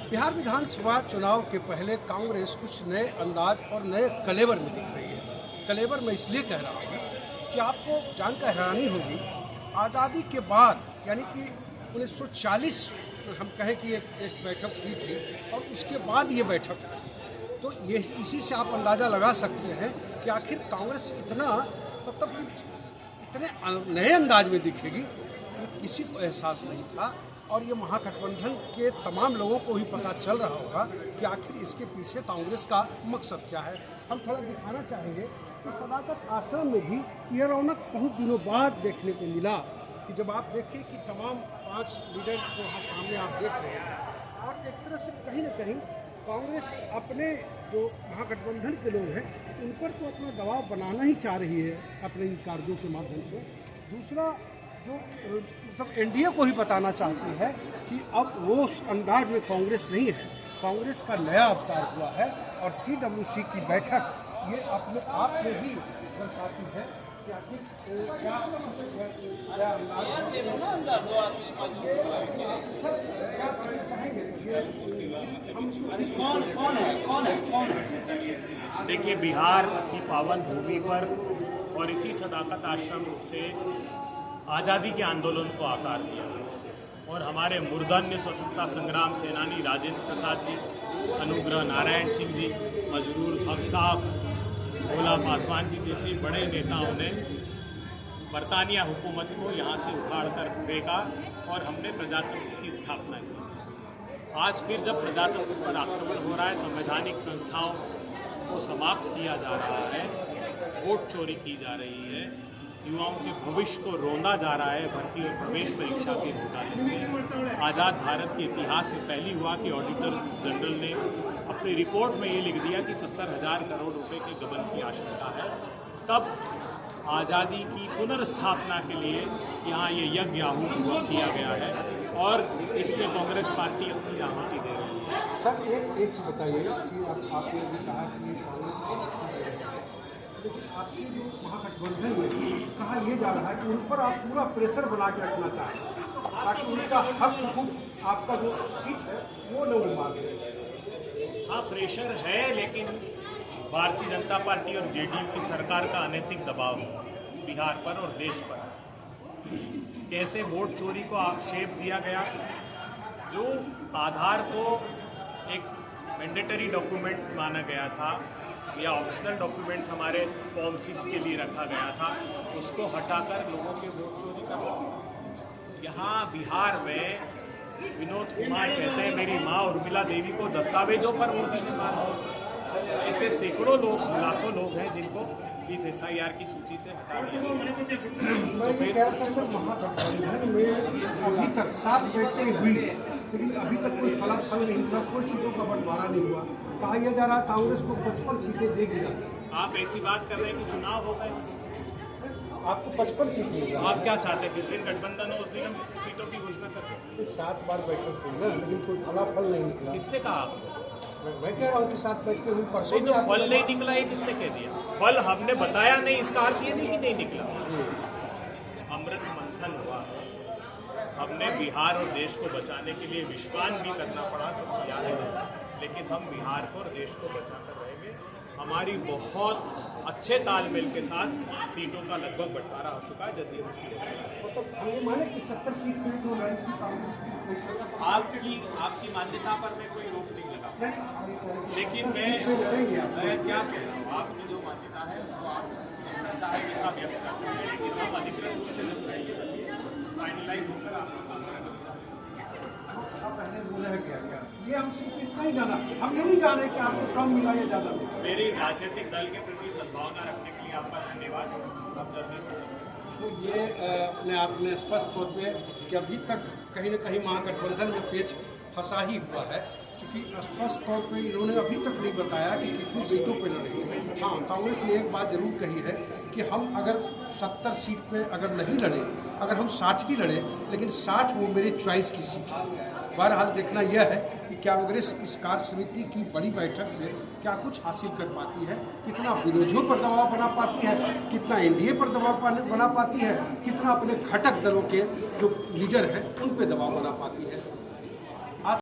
बिहार विधानसभा चुनाव के पहले कांग्रेस कुछ नए अंदाज और नए कलेवर में दिख रही है। कलेवर मैं इसलिए कह रहा हूँ कि आपको जानकर हैरानी होगी, आज़ादी के बाद यानी कि 1940 हम कहें कि एक बैठक हुई थी और उसके बाद ये बैठक हुई, तो ये इसी से आप अंदाज़ा लगा सकते हैं कि आखिर कांग्रेस इतना मतलब इतने नए अंदाज में दिखेगी, किसी को एहसास नहीं था। और ये महागठबंधन के तमाम लोगों को भी पता चल रहा होगा कि आखिर इसके पीछे कांग्रेस का मकसद क्या है। हम थोड़ा दिखाना चाहेंगे कि सदाकत आश्रम में भी यह रौनक बहुत दिनों बाद देखने को मिला कि जब आप देखिए कि तमाम 5 लीडर जो यहाँ सामने आप देख रहे हैं, और एक तरह से कहीं ना कहीं कांग्रेस अपने जो महागठबंधन के लोग हैं उन पर तो अपना दबाव बनाना ही चाह रही है अपने इन कार्यों के माध्यम से। दूसरा जो मतलब एनडीए को ही बताना चाहती है कि अब वो उस अंदाज में कांग्रेस नहीं है, कांग्रेस का नया अवतार हुआ है। और सीडब्ल्यूसी की बैठक ये अपने आप में ही दर्शाती है कि आखिर क्या नया अंदाज। देखिए, बिहार की पावन भूमि पर और इसी सदाकत आश्रम से आज़ादी के आंदोलन को आकार दिया और हमारे मूर्धन्य स्वतंत्रता संग्राम सेनानी राजेंद्र प्रसाद जी, अनुग्रह नारायण सिंह जी, मजरूर हक साहब, भोला पासवान जी जैसे बड़े नेताओं ने बरतानिया हुकूमत को यहाँ से उखाड़ कर फेंका और हमने प्रजातंत्र की स्थापना की। आज फिर जब प्रजातंत्र पर आक्रमण हो रहा है, संवैधानिक संस्थाओं को समाप्त किया जा रहा है, वोट चोरी की जा रही है, युवाओं के भविष्य को रोंदा जा रहा है भर्ती और प्रवेश परीक्षा के घोटाले से। आज़ाद भारत के इतिहास में पहली हुआ कि ऑडिटर जनरल ने अपनी रिपोर्ट में ये लिख दिया कि 70,000 करोड़ रुपए के गबन की आशंका है। तब आज़ादी की पुनर्स्थापना के लिए यहाँ ये यज्ञ आहूत किया गया है और इसमें कांग्रेस पार्टी अपनी आहुति दे रही है। सर एक चीज़ बताइए कि आपने भी कहा कि कांग्रेस लेकिन आपकी जो महागठबंधन में कहा यह जा रहा है कि उन पर आप पूरा प्रेशर बना के रखना चाहते हैं ताकि उनका हक हुकूक आपका जो सीट है वो न उड़ मांगे। हाँ, प्रेशर है, लेकिन भारतीय जनता पार्टी और जेडीयू की सरकार का अनैतिक दबाव बिहार पर और देश पर। कैसे वोट चोरी को आक्षेप दिया गया, जो आधार को एक मैंडेटरी डॉक्यूमेंट माना गया था या ऑप्शनल डॉक्यूमेंट हमारे फॉर्म 6 के लिए रखा गया था, उसको हटाकर लोगों के वोट चोरी कर। यहाँ बिहार में विनोद कुमार कहते हैं मेरी माँ उर्मिला देवी को दस्तावेजों पर मोदी ने मारा। ऐसे सैकड़ों लोग, लाखों लोग हैं जिनको इस SIR की सूची से हटा दिया। मैं ये कह रहा था सर, महागठबंधन में अभी तक 7 बैठकें हुई लेकिन अभी तक कोई फलाफल नहीं हुआ, कोई सीटों का बंटवारा नहीं हुआ। कहा यह जा रहा कांग्रेस को 55 सीटें देगी। आप ऐसी बात कर रहे हैं कि चुनाव हो गए, आपको 55 सीट मिल रहा है। आप क्या चाहते हैं? जिस दिन गठबंधन हो उस दिन हम सीटों की घोषणा करते हैं। 7 बार बैठक हुई ना, लेकिन कोई फलाफल नहीं निकला। किसने कहा आपको? मैं कह रहा हूँ कि 7 बैठकें हुई, परसों तो फल नहीं निकला, ये किसने कह दिया? फल हमने बताया नहीं, इसका अर्थ ये नहीं कि नहीं निकला। अमृत मंथन हुआ, हमने बिहार और देश को बचाने के लिए विश्वान भी करना पड़ा तो किया है, लेकिन हम बिहार को और देश को बचाकर रहेंगे। हमारी बहुत अच्छे तालमेल के साथ सीटों का लगभग बंटवारा हो चुका है। जल्दी उसकी मतलब ये माने कि 70 सीट में जो लड़ी थी कांग्रेस आपकी मान्यता पर मैं कोई रोक नहीं लगा, लेकिन मैं क्या कह रहा हूँ, आपकी जो मान्यता है उसको आप चाहे वैसा व्यक्त कर सकते हैं, लेकिन हम अधिकृत रूप से जब कहेंगे फाइनलाइज होकर आपके सामने पहले बोले है क्या ये हम सिर्फ इतना ही जाना, हम ये नहीं जाने कि आपको कम मिला या ज़्यादा मिला। मेरी राजनीतिक दल के प्रति सद्भावना रखने के लिए आपका धन्यवाद। आप जल्दी से तो ये अपने आप में स्पष्ट तौर पे कि अभी तक कहीं ना कहीं महागठबंधन में पेच फंसा ही हुआ है, क्योंकि स्पष्ट तौर पे इन्होंने अभी तक नहीं बताया कि कितनी सीटों पर लड़ेंगे। हाँ, कांग्रेस ने एक बात जरूर कही है कि हम अगर 70 सीट पे अगर नहीं लड़े, अगर हम 60 की लड़े, लेकिन 60 वो मेरी चॉइस की सीट है। बहरहाल देखना यह है कि क्या कांग्रेस इस कार्य समिति की बड़ी बैठक से क्या कुछ हासिल कर पाती है, कितना विरोधियों पर दबाव बना पाती है, कितना एनडीए पर दबाव बना पाती है, कितना अपने घटक दलों के जो लीडर हैं उन पर दबाव बना पाती है।